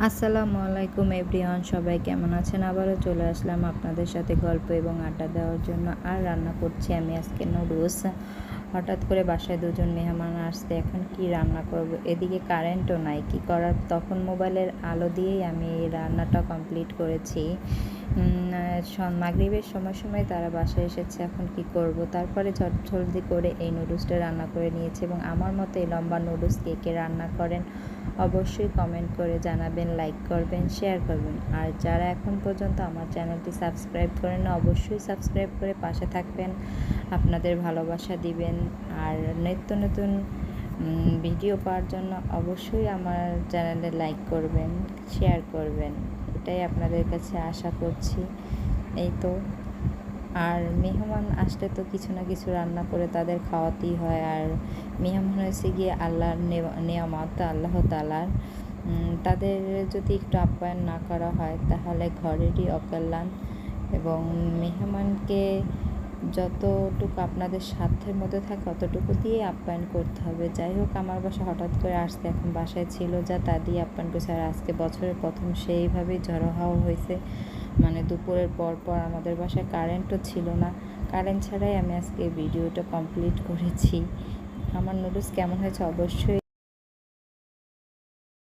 আসসালামু আলাইকুম এভরিওয়ান, সবাই কেমন আছেন? আবারও চলে আসলাম আপনাদের সাথে গল্প এবং আড্ডা দেওয়ার জন্য। আর রান্না করছি আমি আজকে নুডলস। হঠাৎ করে বাসায় দুজন মেহমান আসছে, এখন কি রান্না করব, এদিকে কারেন্টও নাই, কি করার। তখন মোবাইলের আলো দিয়েই আমি এই রান্নাটা কমপ্লিট করেছি। মাগরিবের সময় তারা বাসায় এসেছে, এখন কি করব। তারপরে জলদি করে এই নুডলসটা রান্না করে নিয়েছি। এবং আমার মতো এই লম্বা নুডলস কে কে রান্না করেন অবশ্যই কমেন্ট করে জানাবেন, লাইক করবেন, শেয়ার করবেন। আর যারা এখন পর্যন্ত আমার চ্যানেলটি সাবস্ক্রাইব করেন না, অবশ্যই সাবস্ক্রাইব করে পাশে থাকবেন, আপনাদের ভালোবাসা দিবেন। আর নিত্য নতুন ভিডিও পাওয়ার জন্য অবশ্যই আমার চ্যানেলে লাইক করবেন, শেয়ার করবেন, এটাই আপনাদের কাছে আশা করছি। এই তো। আর মেহমান আসলে তো কিছু না কিছু রান্না করে তাদের খাওয়াতেই হয়। আর মেহমান হয়েছে গিয়ে আল্লাহর নেয়ামত, আল্লাহ তাআলার। তাদের যদি একটু আপ্যায়ন না করা হয় তাহলে ঘরেরই অকল্যাণ। এবং মেহমানকে যতটুকু আপনাদের সাধ্যের মধ্যে থাকে অতটুকু দিয়ে আপ্যায়ন করতে হবে। যাই হোক, আমার বাসা হঠাৎ করে আসতে, এখন বাসায় ছিল যা তা দিয়ে আপ্যায়ন করছে। আর আজকে বছরের প্রথম সেইভাবেই ঝড়ো হাওয়া হয়েছে, মানে দুপুরের পর আমাদের বাসায় কারেন্টও ছিল না। কারেন্ট ছাড়াই আমি আজকে ভিডিওটা কমপ্লিট করেছি। আমার নুডলস কেমন হয়েছে অবশ্যই